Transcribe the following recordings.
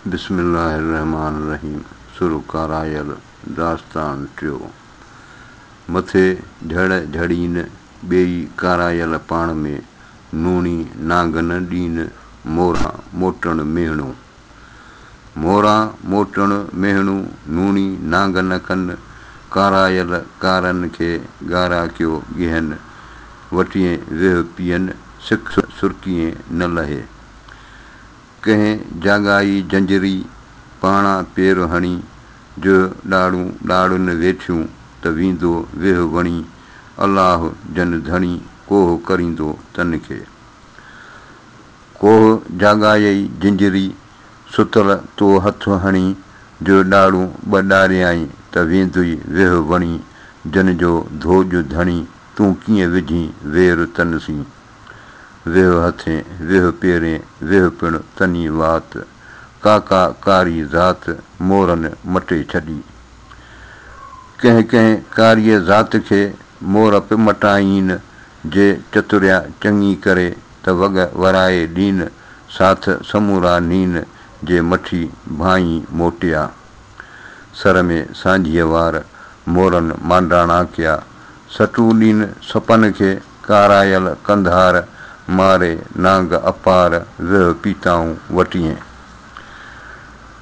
बिस्मिल्लाहिर्रहमानिर्रहीम। सुर कारायल दास्तान टियो। मथे झड़ झड़ीन ॿेई कारायल पाण में, नूणी नांगन ॾीन मोरा मोटण मेहणो। मोरा मोटण मेहणू नूणी नांगन कन, कारायल कारन खे ॻारा कयो ॻिहन। वटिए वेह पियन सिख सुरकीअ न लहे। कंहिं जाॻाई जंजरी पाणा पेर हणी, जो ॾाड़ूं ॾाड़ुन वेठियूं त वींदो वेह वणी। अलाह जन धणी कोह करींदो तन खे। कोह जाॻाई जंजरी सुतल तो हथ हणी, जो ॾाड़ूं ॿ ॾारियाई त वेंदुई वेह वणी। जन जो धोॼ धणी तूं कीअं विझी वेर तन सी। वेह हथें वेह पेरें वेह पिण तनी वात, काका कारी ज़ात मोरन मटे छॾी। कंहिं कंहिं कारीअ ज़ात खे मोर पे मटाईन, जे चतुरिया चङी करे त वॻ वराए ॾीन। साथ समूरा नीन जे मठी भाई मोटिया। सर में सांझीअ वार मोरन मांडाणा कया। सटू ॾीन सपन खे कारायल कंधार, मारे नांग अपार वेह पीताऊं वटिए।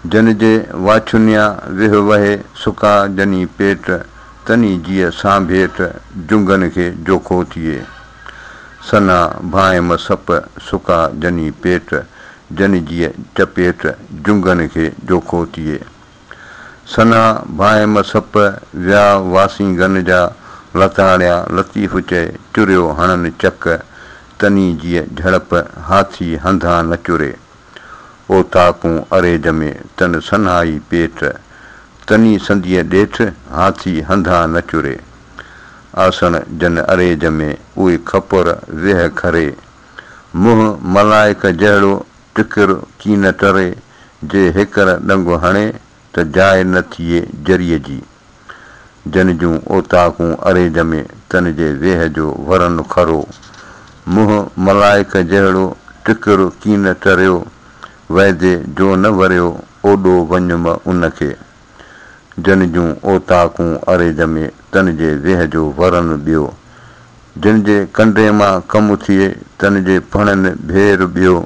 जन जे वाछुनिया वेह वहे सुका जनी पेट, तनी जीअ सांभेट जुंगन खे जोखो थिए। सना भायम सप सुका जनी पेट, जन जीअ चपेट जुंगन खे जोखो थिए। सना भायम सप विया वासीगन जा, लताड़िया लतीफ़ चए चुरियो हणन चक। तनी जीअ झड़प हाथी हंधा न चुरे। ओ ताकूं अरेज में तन सन्हाई पेट, तनी संधीअ ॾेठ हाथी हंधा न चुरे। आसण जन अरेज में उहे खपुर वेह खरे। मुंहुं मलाइक जहिड़ो टिकर कीन टरे, जे हिकर ॾंग हणे त जाइ न थिए जरीअ जी। जन जूं ओताकूं अरेज में तन जे वेह जो वरन खरो। मुंहुं मलाइक जहिड़ो टिकर कीन टरियो, वैदे जो न वरियो ओॾो वञम उनखे। जन जूं ओताकूं अरेज में तन जे वेह जो वरन ॿियो। जिन जे कंडे मां कमु थिए तन जे फणन भेर ॿियो।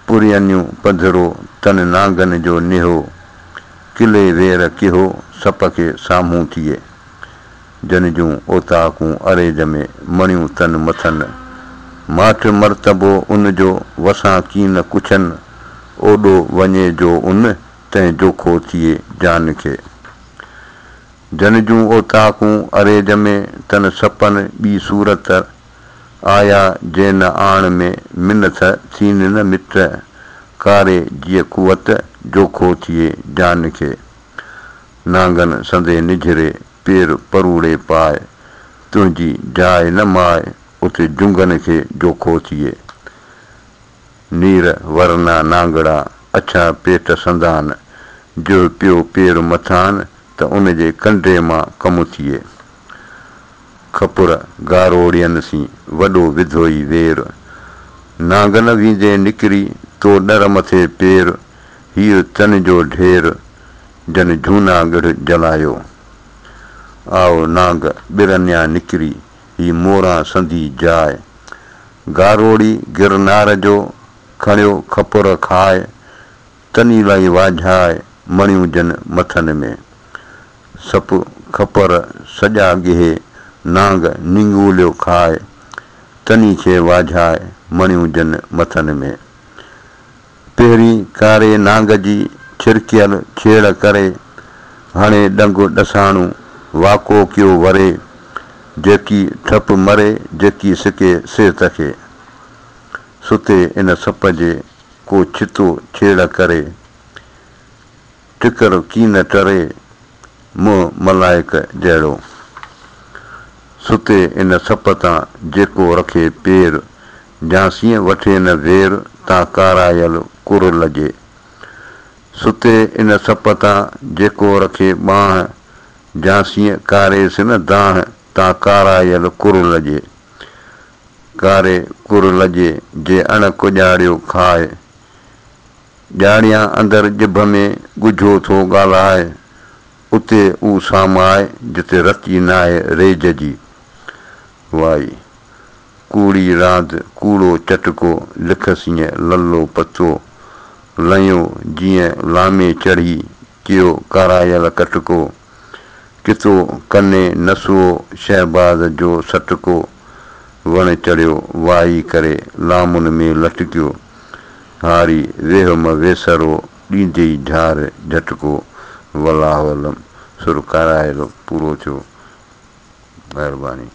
पुरियनियूं पधरो तन नांगन जो निहो, किले वेर किहो सप खे साम्हूं थिए। जन जूं ओताकूं अरेज में मणियूं तन मथन, माठ मर्तबो उन जो वसां कीन कुछन। ओॾो वञे जो उन तंहिं जोखो थिए जान खे। जन जूं ओताकूं अरेज में तन सपन ॿी सूरत, आया जे न आण में मिनथ थीन न मिट। कारे जीअ कुवत जोखो थिए जान खे। नांगन संदे निझरे पेर परूड़े पाए, तुंहिंजी जाइ न माए उते जुंगन खे जोखो थिए। नीर वरना नांगड़ा अछा पेट संदान, जो पियो पेर मथान त उन जे कंडे मां कमु थिए। खपुर गारोड़ियन सी वॾो विधोई वेर, नांगन वींदे निकिरी तो डर मथे पेर। हीअ तन जो ढेर जन जूनागढ़ जलायो। आओ नांग ॿिरन्या निकिरी ही मोरा संधी जाइ। गारोड़ी गिरनार जो खणियो खपुर खाए, तनी लाई वाझाए मणियूं जन मथन में। सप खपुर सॼा ॻिहे नांग निंगूलियो खाए, तनी खे वाझाए मणियूं जन मथन में। पहिरीं कारे नांग जी छिरकियल छेड़ करे, हाणे ॾंग ॾसाणूं वाको कयो वरे। जेकी ठप मरे जेकी सिके सिहत खे, सुते इन सप जे को छितो छेड़ करे। टिकर कीन टरे मुंहुं मलाइक जहिड़ो, सुते इन सप तां जेको रखे पेर। झांसीअ वठे न वेर तां कारायल कुर लॼे। सुते इन सप तां जेको रखे ॿांह, झांसीअ कारेसि न दांह तां कारायल कुर लॼे। कारे कुर लॼे जे अण कुॼाड़ियो खाए, ॼाणियां अंदरि ॼिभ में ॻुझो थो ॻाल्हाए, उते उहो साम आहे जिते रती नाहे रेज जी। वाई कूड़ी रांदि कूड़ो चटको, लिखसि ईअं ललो पतो, लहियो जीअं लामे चढ़ी कयो कारायल कटको, कितो कने नसुओ शहबाज़ जो सटको, वण चढ़ियो वाही करे लामुनि में लटकियो, हारी वेहम वेसरो ॾींदे ई झार झटको, वलावलम सुर कारायल पूरो थियो। महिरबानी।